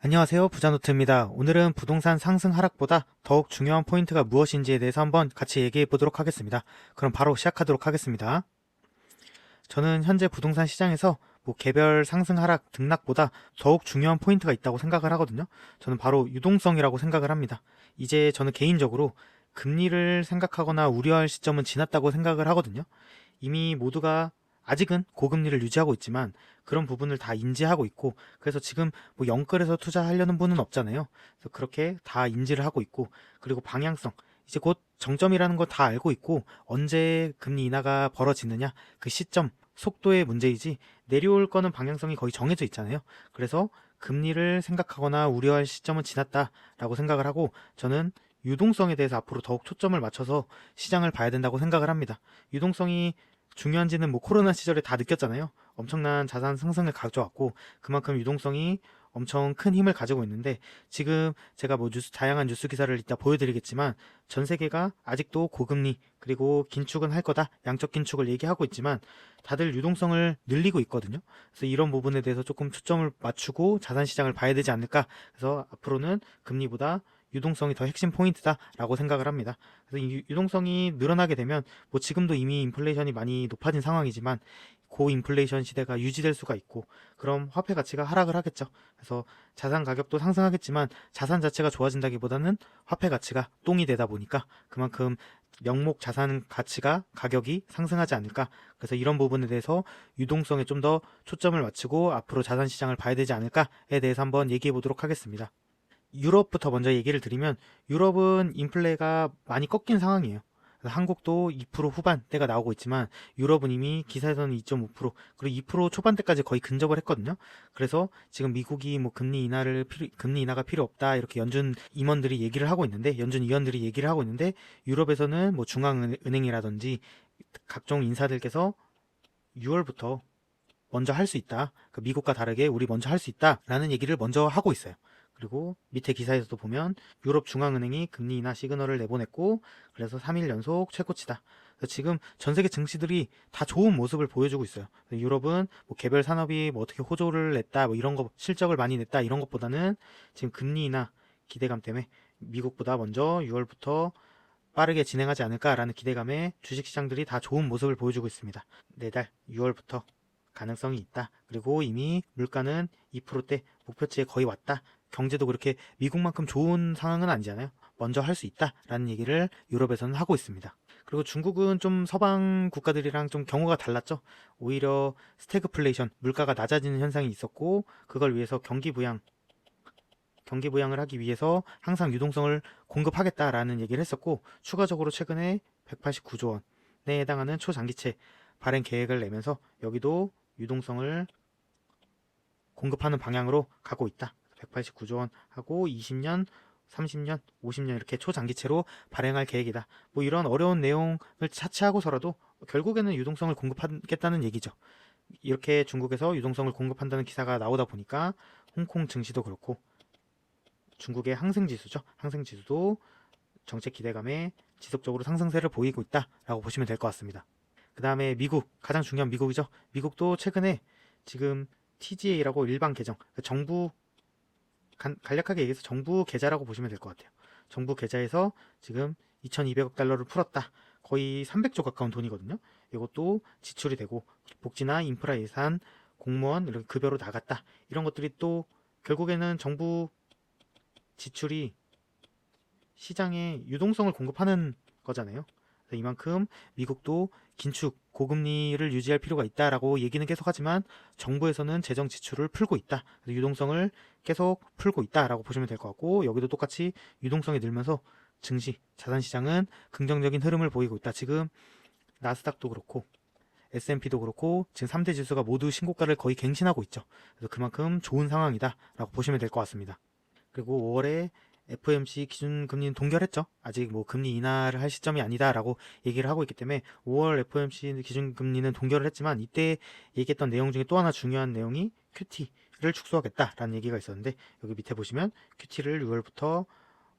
안녕하세요. 부자노트입니다. 오늘은 부동산 상승 하락보다 더욱 중요한 포인트가 무엇인지에 대해서 한번 같이 얘기해 보도록 하겠습니다. 그럼 바로 시작하도록 하겠습니다. 저는 현재 부동산 시장에서 개별 상승 하락 등락보다 더욱 중요한 포인트가 있다고 생각을 하거든요. 저는 바로 유동성이라고 생각을 합니다. 이제 저는 개인적으로 금리를 생각하거나 우려할 시점은 지났다고 생각을 하거든요. 이미 모두가 아직은 고금리를 유지하고 있지만 그런 부분을 다 인지하고 있고, 그래서 지금 영끌에서 투자하려는 분은 없잖아요. 그래서 그렇게 다 인지를 하고 있고, 그리고 방향성, 이제 곧 정점이라는 거 다 알고 있고, 언제 금리 인하가 벌어지느냐 그 시점 속도의 문제이지 내려올 거는 방향성이 거의 정해져 있잖아요. 그래서 금리를 생각하거나 우려할 시점은 지났다라고 생각을 하고, 저는 유동성에 대해서 앞으로 더욱 초점을 맞춰서 시장을 봐야 된다고 생각을 합니다. 유동성이 중요한지는 코로나 시절에 다 느꼈잖아요. 엄청난 자산 상승을 가져왔고, 그만큼 유동성이 엄청 큰 힘을 가지고 있는데, 지금 제가 다양한 뉴스 기사를 이따 보여드리겠지만, 전 세계가 아직도 고금리 그리고 긴축은 할 거다, 양적 긴축을 얘기하고 있지만 다들 유동성을 늘리고 있거든요. 그래서 이런 부분에 대해서 조금 초점을 맞추고 자산 시장을 봐야 되지 않을까. 그래서 앞으로는 금리보다 유동성이 더 핵심 포인트다라고 생각을 합니다. 그래서 이 유동성이 늘어나게 되면 지금도 이미 인플레이션이 많이 높아진 상황이지만 고인플레이션 시대가 유지될 수가 있고, 그럼 화폐 가치가 하락을 하겠죠. 그래서 자산 가격도 상승하겠지만 자산 자체가 좋아진다기보다는 화폐 가치가 똥이 되다 보니까 그만큼 명목 자산 가치가 가격이 상승하지 않을까. 그래서 이런 부분에 대해서 유동성에 좀 더 초점을 맞추고 앞으로 자산 시장을 봐야 되지 않을까에 대해서 한번 얘기해 보도록 하겠습니다. 유럽부터 먼저 얘기를 드리면, 유럽은 인플레가 많이 꺾인 상황이에요. 그래서 한국도 2% 후반대가 나오고 있지만 유럽은 이미 기사에서는 2.5% 그리고 2% 초반대까지 거의 근접을 했거든요. 그래서 지금 미국이 금리 인하가 필요 없다 이렇게 연준 임원들이 얘기를 하고 있는데, 연준 위원들이 얘기를 하고 있는데, 유럽에서는 중앙은행이라든지 각종 인사들께서 6월부터 먼저 할 수 있다. 미국과 다르게 우리 먼저 할 수 있다라는 얘기를 먼저 하고 있어요. 그리고 밑에 기사에서도 보면 유럽 중앙은행이 금리 인하 시그널을 내보냈고, 그래서 3일 연속 최고치다. 지금 전 세계 증시들이 다 좋은 모습을 보여주고 있어요. 유럽은 개별 산업이 어떻게 호조를 냈다, 이런 거 실적을 많이 냈다 이런 것보다는 지금 금리 인하 기대감 때문에 미국보다 먼저 6월부터 빠르게 진행하지 않을까라는 기대감에 주식시장들이 다 좋은 모습을 보여주고 있습니다. 내달 6월부터 가능성이 있다. 그리고 이미 물가는 2%대 목표치에 거의 왔다. 경제도 그렇게 미국만큼 좋은 상황은 아니잖아요. 먼저 할 수 있다라는 얘기를 유럽에서는 하고 있습니다. 그리고 중국은 좀 서방 국가들이랑 좀 경우가 달랐죠. 오히려 스태그플레이션, 물가가 낮아지는 현상이 있었고, 그걸 위해서 경기 부양을 하기 위해서 항상 유동성을 공급하겠다라는 얘기를 했었고, 추가적으로 최근에 189조 원에 해당하는 초장기채 발행 계획을 내면서 여기도 유동성을 공급하는 방향으로 가고 있다. 189조 원 하고 20년, 30년, 50년 이렇게 초장기채로 발행할 계획이다. 이런 어려운 내용을 차치하고서라도 결국에는 유동성을 공급하겠다는 얘기죠. 이렇게 중국에서 유동성을 공급한다는 기사가 나오다 보니까 홍콩 증시도 그렇고, 중국의 항생지수죠. 항생지수도 정책 기대감에 지속적으로 상승세를 보이고 있다라고 보시면 될 것 같습니다. 그 다음에 미국, 가장 중요한 미국이죠. 미국도 최근에 지금 TGA라고 일반 계정, 정부, 간략하게 얘기해서 정부 계좌라고 보시면 될 것 같아요. 정부 계좌에서 지금 2200억 달러를 풀었다. 거의 300조 가까운 돈이거든요. 이것도 지출이 되고, 복지나 인프라 예산, 공무원 이렇게 급여로 나갔다. 이런 것들이 또 결국에는 정부 지출이 시장에 유동성을 공급하는 거잖아요. 이만큼 미국도 긴축, 고금리를 유지할 필요가 있다라고 얘기는 계속 하지만 정부에서는 재정 지출을 풀고 있다. 유동성을 계속 풀고 있다라고 보시면 될 것 같고, 여기도 똑같이 유동성이 늘면서 증시, 자산시장은 긍정적인 흐름을 보이고 있다. 지금 나스닥도 그렇고 S&P도 그렇고 지금 3대 지수가 모두 신고가를 거의 갱신하고 있죠. 그래서 그만큼 좋은 상황이다라고 보시면 될 것 같습니다. 그리고 5월에 FOMC 기준금리는 동결했죠. 아직 금리 인하를 할 시점이 아니다라고 얘기를 하고 있기 때문에 5월 FOMC 기준금리는 동결을 했지만, 이때 얘기했던 내용 중에 또 하나 중요한 내용이 QT를 축소하겠다라는 얘기가 있었는데, 여기 밑에 보시면 QT를 6월부터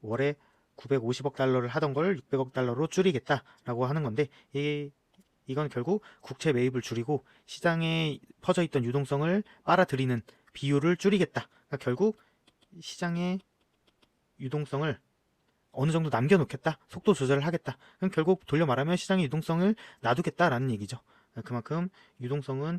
월에 950억 달러를 하던 걸 600억 달러로 줄이겠다라고 하는 건데, 이건 결국 국채 매입을 줄이고 시장에 퍼져 있던 유동성을 빨아들이는 비율을 줄이겠다. 그러니까 결국 시장의 유동성을 어느 정도 남겨놓겠다, 속도 조절을 하겠다. 그럼 결국 돌려 말하면 시장의 유동성을 놔두겠다라는 얘기죠. 그만큼 유동성은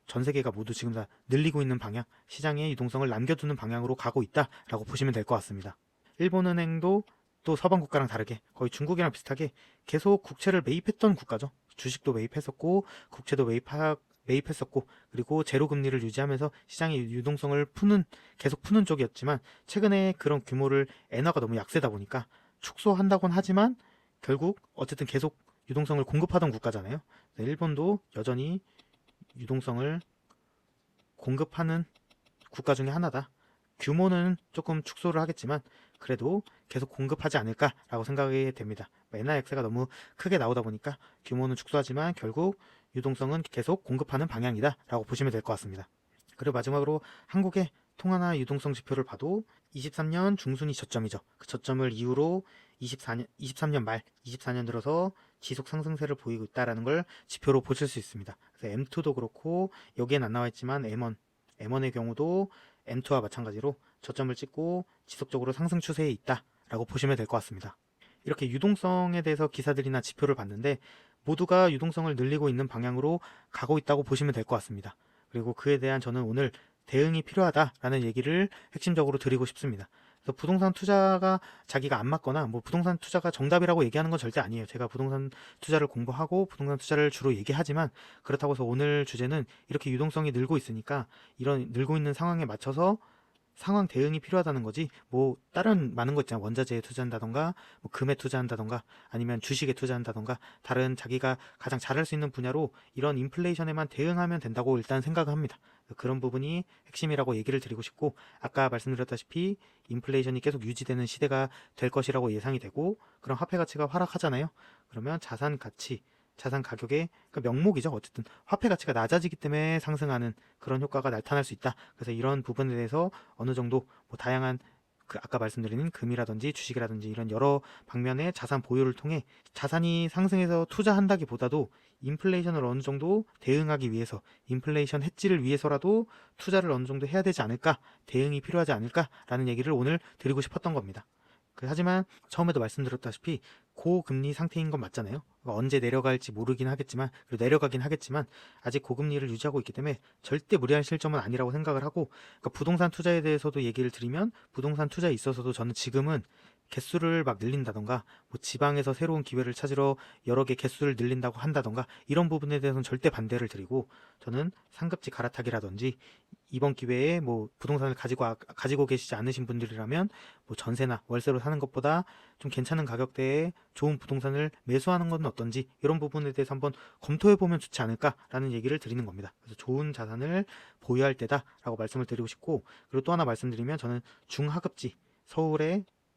전 세계가 모두 지금 다 늘리고 있는 방향, 시장의 유동성을 남겨두는 방향으로 가고 있다라고 보시면 될 것 같습니다. 일본은행도 또 서방 국가랑 다르게 거의 중국이랑 비슷하게 계속 국채를 매입했던 국가죠. 주식도 매입했었고 국채도 매입했었고, 그리고 제로 금리를 유지하면서 시장의 유동성을 계속 푸는 쪽이었지만, 최근에 그런 규모를 엔화가 너무 약세다 보니까 축소한다곤 하지만 결국 어쨌든 계속 유동성을 공급하던 국가잖아요. 일본도 여전히 유동성을 공급하는 국가 중에 하나다. 규모는 조금 축소를 하겠지만 그래도 계속 공급하지 않을까라고 생각이 됩니다. 엔화 약세가 너무 크게 나오다 보니까 규모는 축소하지만 결국 유동성은 계속 공급하는 방향이다 라고 보시면 될 것 같습니다. 그리고 마지막으로 한국의 통화나 유동성 지표를 봐도 23년 중순이 저점이죠. 그 저점을 이후로 23년 말, 24년 들어서 지속 상승세를 보이고 있다는 걸 지표로 보실 수 있습니다. 그래서 M2도 그렇고, 여기엔 안 나와 있지만 M1의 경우도 M2와 마찬가지로 저점을 찍고 지속적으로 상승 추세에 있다라고 보시면 될 것 같습니다. 이렇게 유동성에 대해서 기사들이나 지표를 봤는데 모두가 유동성을 늘리고 있는 방향으로 가고 있다고 보시면 될 것 같습니다. 그리고 그에 대한 저는 오늘 대응이 필요하다라는 얘기를 핵심적으로 드리고 싶습니다. 그래서 부동산 투자가 자기가 안 맞거나 뭐 부동산 투자가 정답이라고 얘기하는 건 절대 아니에요. 제가 부동산 투자를 공부하고 부동산 투자를 주로 얘기하지만, 그렇다고 해서 오늘 주제는 이렇게 유동성이 늘고 있으니까 이런 늘고 있는 상황에 맞춰서 상황 대응이 필요하다는 거지, 뭐 다른 많은 거 있잖아요. 원자재에 투자한다던가 뭐 금에 투자한다던가 아니면 주식에 투자한다던가 다른 자기가 가장 잘할 수 있는 분야로 이런 인플레이션에만 대응하면 된다고 일단 생각을 합니다. 그런 부분이 핵심이라고 얘기를 드리고 싶고, 아까 말씀드렸다시피 인플레이션이 계속 유지되는 시대가 될 것이라고 예상이 되고, 그럼 화폐 가치가 하락하잖아요. 그러면 자산 가격의 그 명목이죠. 어쨌든 화폐 가치가 낮아지기 때문에 상승하는 그런 효과가 나타날 수 있다. 그래서 이런 부분에 대해서 어느 정도 뭐 다양한 아까 말씀드린 금이라든지 주식이라든지 이런 여러 방면의 자산 보유를 통해 자산이 상승해서 투자한다기보다도 인플레이션을 어느 정도 대응하기 위해서, 인플레이션 해지를 위해서라도 투자를 어느 정도 해야 되지 않을까, 대응이 필요하지 않을까라는 얘기를 오늘 드리고 싶었던 겁니다. 하지만 처음에도 말씀드렸다시피 고금리 상태인 건 맞잖아요. 언제 내려갈지 모르긴 하겠지만, 그리고 내려가긴 하겠지만 아직 고금리를 유지하고 있기 때문에 절대 무리한 실점은 아니라고 생각을 하고, 그러니까 부동산 투자에 대해서도 얘기를 드리면, 부동산 투자에 있어서도 저는 지금은 개수를 막 늘린다던가 뭐 지방에서 새로운 기회를 찾으러 여러 개 개수를 늘린다고 한다던가 이런 부분에 대해서는 절대 반대를 드리고, 저는 상급지 갈아타기라든지 이번 기회에 뭐 부동산을 가지고 계시지 않으신 분들이라면 뭐 전세나 월세로 사는 것보다 좀 괜찮은 가격대에 좋은 부동산을 매수하는 건 어떤지, 이런 부분에 대해서 한번 검토해 보면 좋지 않을까라는 얘기를 드리는 겁니다. 그래서 좋은 자산을 보유할 때다라고 말씀을 드리고 싶고, 그리고 또 하나 말씀드리면, 저는 중하급지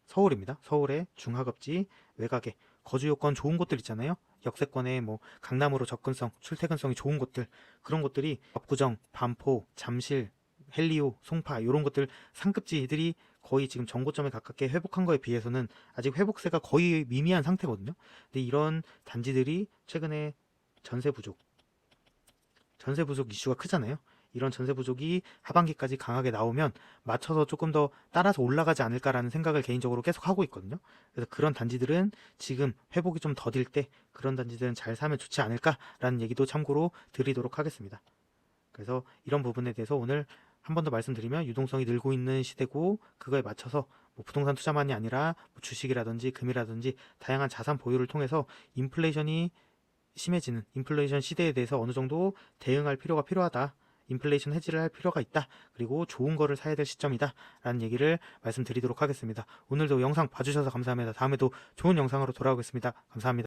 서울입니다. 서울의 중하급지 외곽에 거주 요건 좋은 곳들 있잖아요. 역세권에 뭐 강남으로 접근성, 출퇴근성이 좋은 곳들, 그런 곳들이 압구정, 반포, 잠실, 헬리오, 송파 이런 것들 상급지들이 거의 지금 정고점에 가깝게 회복한 거에 비해서는 아직 회복세가 거의 미미한 상태거든요. 근데 이런 단지들이 최근에 전세 부족 이슈가 크잖아요. 이런 전세 부족이 하반기까지 강하게 나오면 맞춰서 조금 더 따라서 올라가지 않을까라는 생각을 개인적으로 계속 하고 있거든요. 그래서 그런 단지들은 지금 회복이 좀 더딜 때 그런 단지들은 잘 사면 좋지 않을까라는 얘기도 참고로 드리도록 하겠습니다. 그래서 이런 부분에 대해서 오늘 한 번 더 말씀드리면, 유동성이 늘고 있는 시대고 그거에 맞춰서 뭐 부동산 투자만이 아니라 뭐 주식이라든지 금이라든지 다양한 자산 보유를 통해서 인플레이션이 심해지는 인플레이션 시대에 대해서 어느 정도 대응할 필요가 필요하다, 인플레이션 해지를 할 필요가 있다, 그리고 좋은 거를 사야 될 시점이다 라는 얘기를 말씀드리도록 하겠습니다. 오늘도 영상 봐주셔서 감사합니다. 다음에도 좋은 영상으로 돌아오겠습니다. 감사합니다.